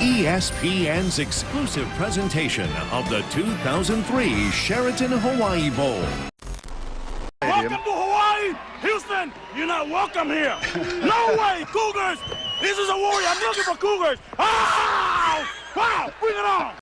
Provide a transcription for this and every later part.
ESPN's exclusive presentation of the 2003 Sheraton Hawaii Bowl. Welcome to Hawaii! Houston, you're not welcome here! No way, Cougars! This is a warrior, I'm looking for Cougars! Ow! Wow, bring it on!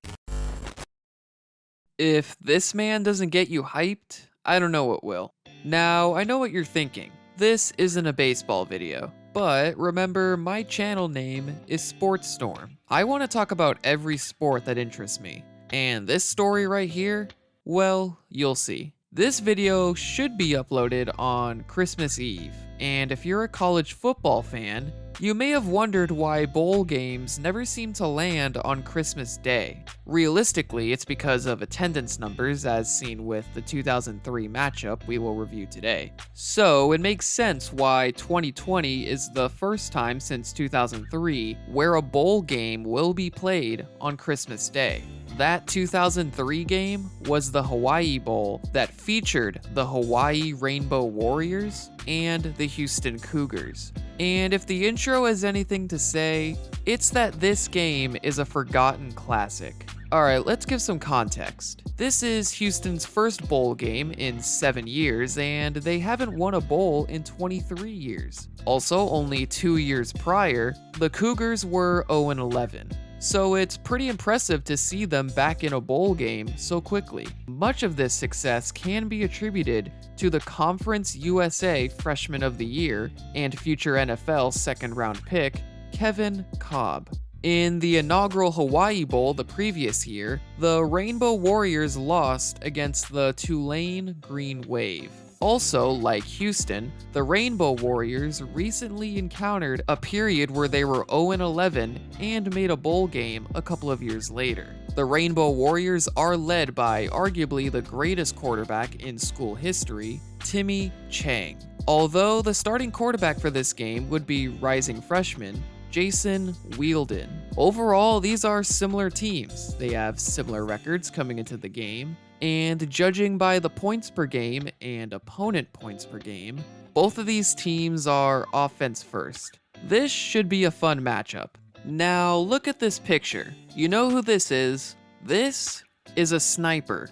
If this man doesn't get you hyped, I don't know what will. Now, I know what you're thinking. This isn't a baseball video. But remember, my channel name is SportStorm. I want to talk about every sport that interests me. And this story right here, well, you'll see. This video should be uploaded on Christmas Eve. And if you're a college football fan, you may have wondered why bowl games never seem to land on Christmas Day. Realistically, it's because of attendance numbers as seen with the 2003 matchup we will review today. So it makes sense why 2020 is the first time since 2003 where a bowl game will be played on Christmas Day. That 2003 game was the Hawaii Bowl that featured the Hawaii Rainbow Warriors and the Houston Cougars. And if the intro has anything to say, it's that this game is a forgotten classic. Alright, let's give some context. This is Houston's first bowl game in 7 years, and they haven't won a bowl in 23 years. Also, only 2 years prior, the Cougars were 0-11. So it's pretty impressive to see them back in a bowl game so quickly. Much of this success can be attributed to the Conference USA Freshman of the Year and future NFL second-round pick, Kevin Kolb. In the inaugural Hawaii Bowl the previous year, the Rainbow Warriors lost against the Tulane Green Wave. Also, like Houston, the Rainbow Warriors recently encountered a period where they were 0-11 and made a bowl game a couple of years later. The Rainbow Warriors are led by arguably the greatest quarterback in school history, Timmy Chang. Although the starting quarterback for this game would be rising freshman, Jason Wielden. Overall, these are similar teams. They have similar records coming into the game. And judging by the points per game and opponent points per game, both of these teams are offense first. This should be a fun matchup. Now look at this picture. You know who this is? This is a sniper.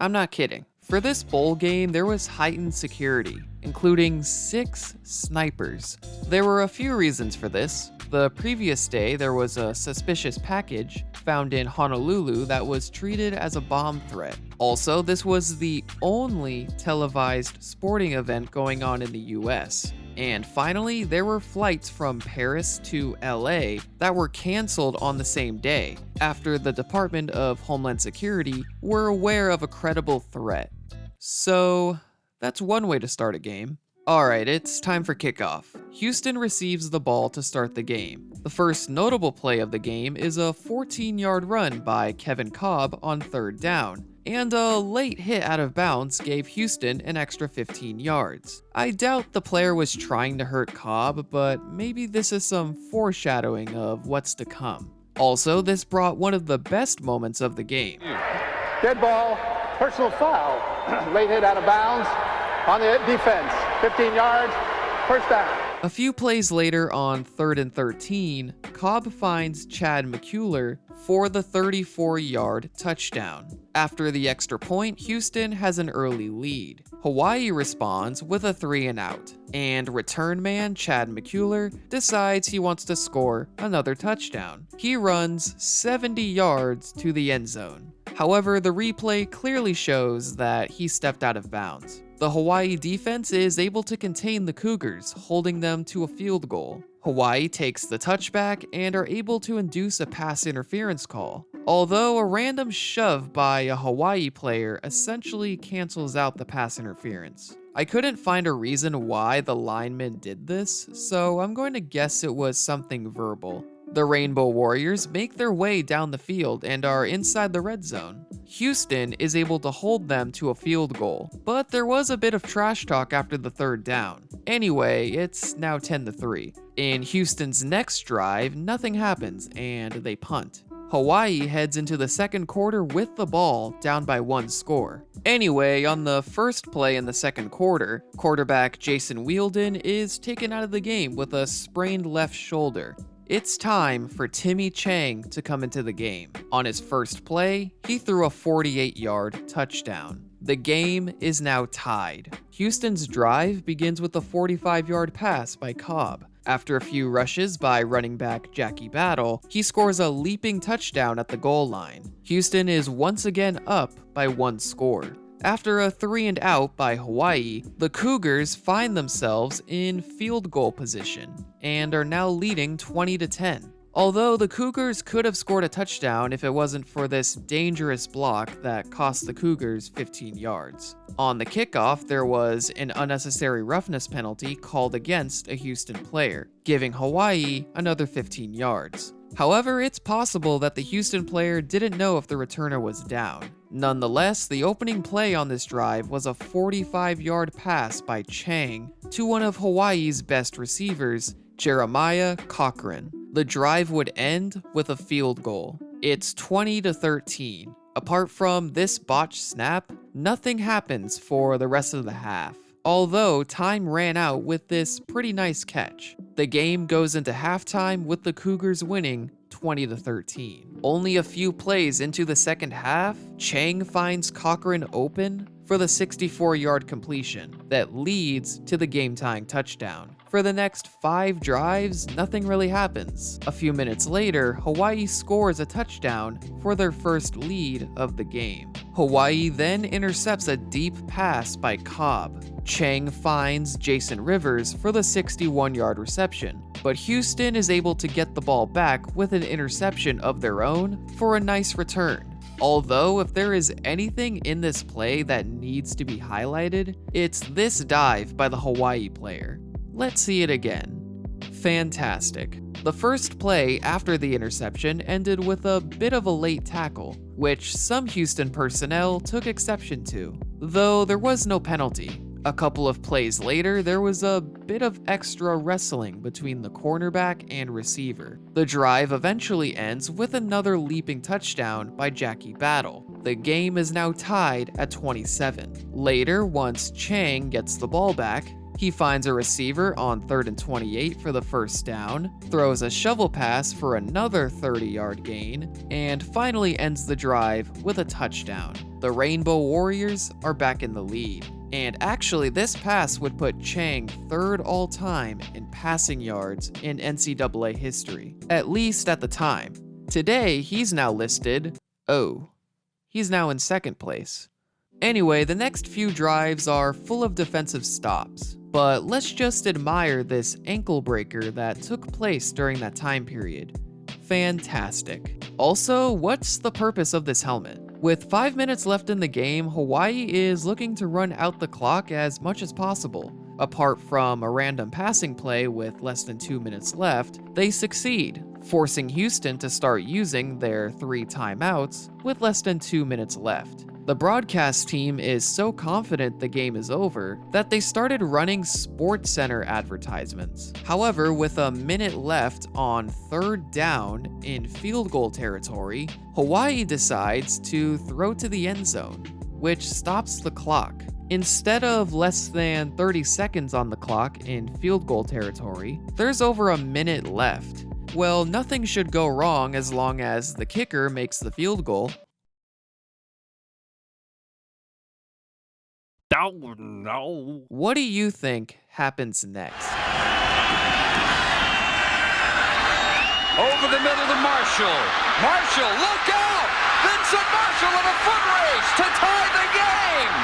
I'm not kidding. For this bowl game, there was heightened security, including 6 snipers. There were a few reasons for this. The previous day, there was a suspicious package found in Honolulu that was treated as a bomb threat. Also, this was the only televised sporting event going on in the US. And finally, there were flights from Paris to LA that were canceled on the same day, after the Department of Homeland Security were aware of a credible threat. So, that's one way to start a game. Alright, it's time for kickoff. Houston receives the ball to start the game. The first notable play of the game is a 14-yard run by Kevin Kolb on 3rd down, and a late hit out of bounds gave Houston an extra 15 yards. I doubt the player was trying to hurt Kolb, but maybe this is some foreshadowing of what's to come. Also, this brought one of the best moments of the game. Dead ball, personal foul, late hit out of bounds on the defense, 15 yards, first down. A few plays later on 3rd and 13, Kolb finds Chad McCuller for the 34-yard touchdown. After the extra point, Houston has an early lead. Hawaii responds with a 3-and-out, and return man Chad McCuller decides he wants to score another touchdown. He runs 70 yards to the end zone. However, the replay clearly shows that he stepped out of bounds. The Hawaii defense is able to contain the Cougars, holding them to a field goal. Hawaii takes the touchback and are able to induce a pass interference call, although a random shove by a Hawaii player essentially cancels out the pass interference. I couldn't find a reason why the lineman did this, so I'm going to guess it was something verbal. The Rainbow Warriors make their way down the field and are inside the red zone. Houston is able to hold them to a field goal, but there was a bit of trash talk after the 3rd down. Anyway, it's now 10-3. In Houston's next drive, nothing happens and they punt. Hawaii heads into the second quarter with the ball, down by 1 score. Anyway, on the first play in the second quarter, quarterback Jason Wielden is taken out of the game with a sprained left shoulder. It's time for Timmy Chang to come into the game. On his first play, he threw a 48-yard touchdown. The game is now tied. Houston's drive begins with a 45-yard pass by Cobb. After a few rushes by running back Jackie Battle, he scores a leaping touchdown at the goal line. Houston is once again up by 1 score. After a 3-and-out by Hawaii, the Cougars find themselves in field goal position and are now leading 20-10. Although the Cougars could have scored a touchdown if it wasn't for this dangerous block that cost the Cougars 15 yards. On the kickoff, there was an unnecessary roughness penalty called against a Houston player, giving Hawaii another 15 yards. However, it's possible that the Houston player didn't know if the returner was down. Nonetheless, the opening play on this drive was a 45-yard pass by Chang to one of Hawaii's best receivers, Jeremiah Cochran. The drive would end with a field goal. It's 20-13. Apart from this botched snap, nothing happens for the rest of the half. Although time ran out with this pretty nice catch. The game goes into halftime with the Cougars winning 20-13. Only a few plays into the second half, Chang finds Cochran open for the 64-yard completion that leads to the game-tying touchdown. For the next 5 drives, nothing really happens. A few minutes later, Hawaii scores a touchdown for their first lead of the game. Hawaii then intercepts a deep pass by Cobb. Chang finds Jason Rivers for the 61-yard reception, but Houston is able to get the ball back with an interception of their own for a nice return. Although, if there is anything in this play that needs to be highlighted, it's this dive by the Hawaii player. Let's see it again. Fantastic. The first play after the interception ended with a bit of a late tackle, which some Houston personnel took exception to, though there was no penalty. A couple of plays later, there was a bit of extra wrestling between the cornerback and receiver. The drive eventually ends with another leaping touchdown by Jackie Battle. The game is now tied at 27. Later, once Chang gets the ball back, he finds a receiver on 3rd and 28 for the first down, throws a shovel pass for another 30-yard gain, and finally ends the drive with a touchdown. The Rainbow Warriors are back in the lead. And actually, this pass would put Chang 3rd all-time in passing yards in NCAA history, at least at the time. Today, he's now listed, he's now in 2nd place. Anyway, the next few drives are full of defensive stops, but let's just admire this ankle breaker that took place during that time period. Fantastic. Also, what's the purpose of this helmet? With 5 minutes left in the game, Hawaii is looking to run out the clock as much as possible. Apart from a random passing play with less than 2 minutes left, they succeed, forcing Houston to start using their 3 timeouts with less than 2 minutes left. The broadcast team is so confident the game is over that they started running SportsCenter advertisements. However, with a minute left on 3rd down in field goal territory, Hawaii decides to throw to the end zone, which stops the clock. Instead of less than 30 seconds on the clock in field goal territory, there's over a minute left. Well, nothing should go wrong as long as the kicker makes the field goal. Oh, no. What do you think happens next? Over the middle to Marshall. Marshall, look out! Vincent Marshall in a foot race to tie the game!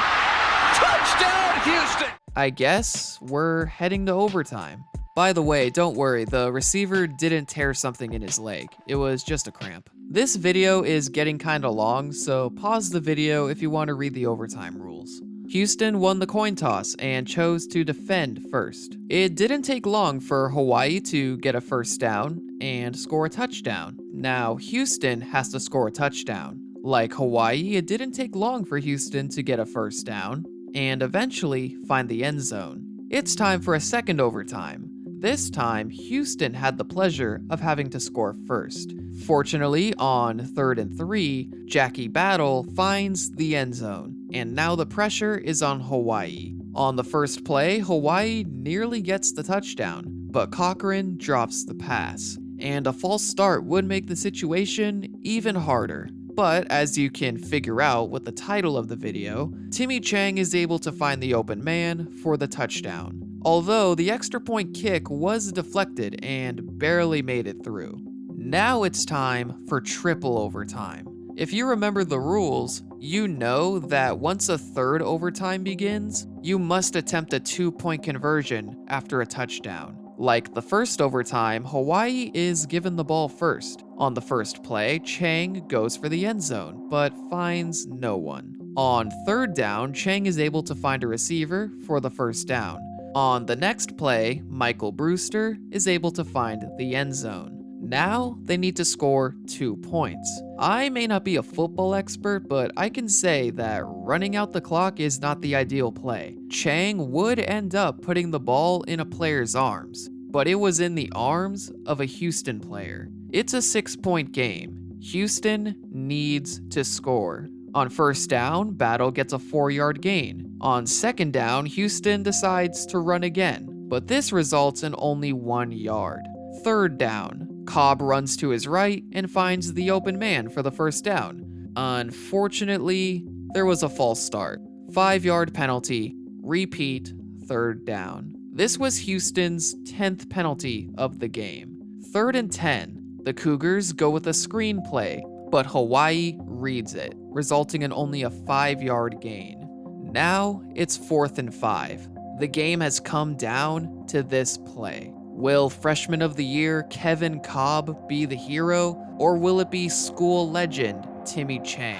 Touchdown, Houston! I guess we're heading to overtime. By the way, don't worry, the receiver didn't tear something in his leg. It was just a cramp. This video is getting kinda long, so pause the video if you want to read the overtime rules. Houston won the coin toss and chose to defend first. It didn't take long for Hawaii to get a first down and score a touchdown. Now, Houston has to score a touchdown. Like Hawaii, it didn't take long for Houston to get a first down and eventually find the end zone. It's time for a second overtime. This time, Houston had the pleasure of having to score first. Fortunately, on 3rd and 3, Jackie Battle finds the end zone, and now the pressure is on Hawaii. On the first play, Hawaii nearly gets the touchdown, but Cochran drops the pass, and a false start would make the situation even harder. But as you can figure out with the title of the video, Timmy Chang is able to find the open man for the touchdown. Although the extra point kick was deflected and barely made it through. Now it's time for triple overtime. If you remember the rules, you know that once a third overtime begins, you must attempt a 2-point conversion after a touchdown. Like the first overtime, Hawaii is given the ball first. On the first play, Chang goes for the end zone, but finds no one. On third down, Chang is able to find a receiver for the first down. On the next play, Michael Brewster is able to find the end zone. Now, they need to score 2 points. I may not be a football expert, but I can say that running out the clock is not the ideal play. Chang would end up putting the ball in a player's arms, but it was in the arms of a Houston player. It's a 6-point game. Houston needs to score. On first down, Battle gets a 4-yard gain. On second down, Houston decides to run again, but this results in only 1 yard. Third down, Cobb runs to his right and finds the open man for the first down. Unfortunately, there was a false start. 5-yard penalty, repeat, third down. This was Houston's 10th penalty of the game. 3rd and 10, the Cougars go with a screenplay, but Hawaii reads it, resulting in only a 5-yard gain. Now it's 4th and 5. The game has come down to this play. Will Freshman of the Year Kevin Cobb be the hero, or will it be school legend Timmy Chang?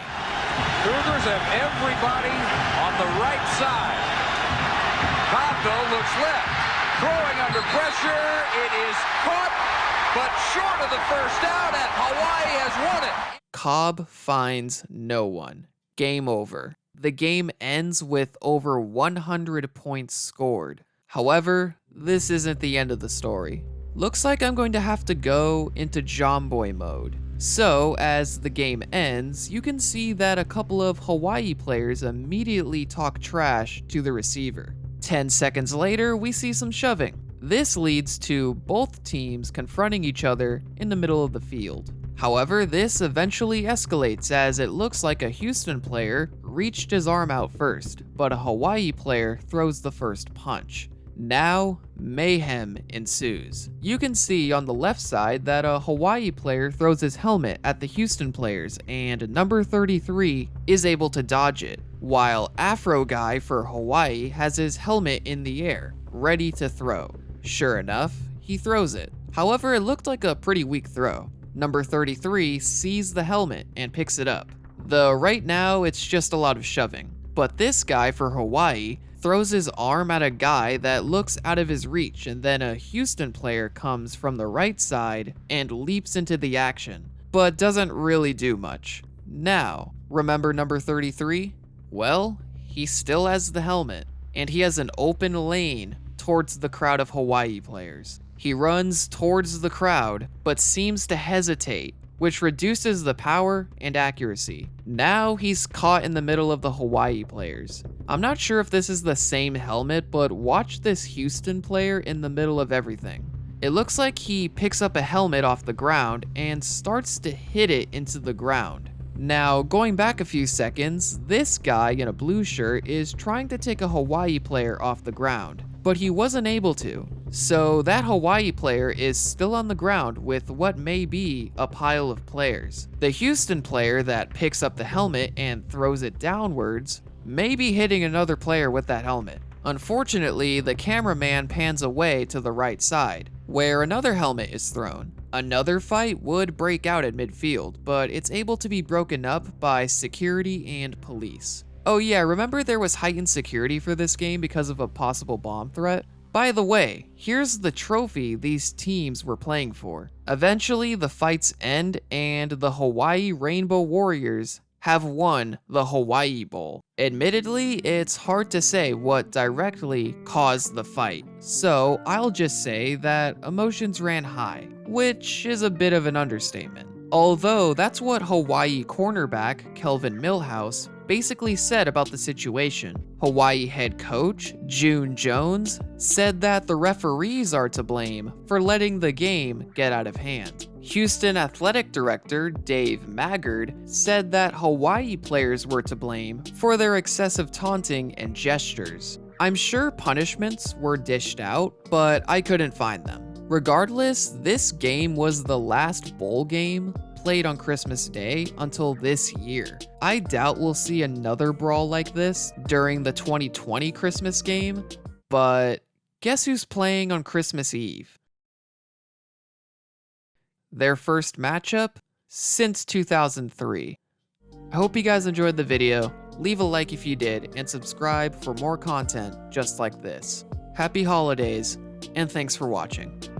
Cougars have everybody on the right side. Cobb, though, looks left. Throwing under pressure. It is caught, but short of the first down, and Hawaii has won it. Cobb finds no one. Game over. The game ends with over 100 points scored. However, this isn't the end of the story. Looks like I'm going to have to go into Jomboy mode. So, as the game ends, you can see that a couple of Hawaii players immediately talk trash to the receiver. 10 seconds later, we see some shoving. This leads to both teams confronting each other in the middle of the field. However, this eventually escalates as it looks like a Houston player reached his arm out first, but a Hawaii player throws the first punch. Now, mayhem ensues. You can see on the left side that a Hawaii player throws his helmet at the Houston players, and number 33 is able to dodge it, while Afro Guy for Hawaii has his helmet in the air, ready to throw. Sure enough, he throws it. However, it looked like a pretty weak throw. Number 33 sees the helmet and picks it up. Though right now, it's just a lot of shoving. But this guy for Hawaii throws his arm at a guy that looks out of his reach, and then a Houston player comes from the right side and leaps into the action, but doesn't really do much. Now, remember number 33? Well, he still has the helmet, and he has an open lane towards the crowd of Hawaii players. He runs towards the crowd, but seems to hesitate, which reduces the power and accuracy. Now he's caught in the middle of the Hawaii players. I'm not sure if this is the same helmet, but watch this Houston player in the middle of everything. It looks like he picks up a helmet off the ground and starts to hit it into the ground. Now, going back a few seconds, this guy in a blue shirt is trying to take a Hawaii player off the ground, but he wasn't able to. So that Hawaii player is still on the ground with what may be a pile of players. The Houston player that picks up the helmet and throws it downwards may be hitting another player with that helmet. Unfortunately, the cameraman pans away to the right side, where another helmet is thrown. Another fight would break out at midfield, but it's able to be broken up by security and police. Oh yeah, remember there was heightened security for this game because of a possible bomb threat? By the way, here's the trophy these teams were playing for. Eventually, the fights end and the Hawaii Rainbow Warriors have won the Hawaii Bowl. Admittedly, it's hard to say what directly caused the fight, so I'll just say that emotions ran high, which is a bit of an understatement. Although that's what Hawaii cornerback Kelvin Millhouse basically said about the situation. Hawaii head coach June Jones said that the referees are to blame for letting the game get out of hand. Houston athletic director Dave Maggard said that Hawaii players were to blame for their excessive taunting and gestures. I'm sure punishments were dished out, but I couldn't find them. Regardless, this game was the last bowl game played on Christmas Day until this year. I doubt we'll see another brawl like this during the 2020 Christmas game, but guess who's playing on Christmas Eve? Their first matchup since 2003. I hope you guys enjoyed the video. Leave a like if you did, and subscribe for more content just like this. Happy holidays, and thanks for watching.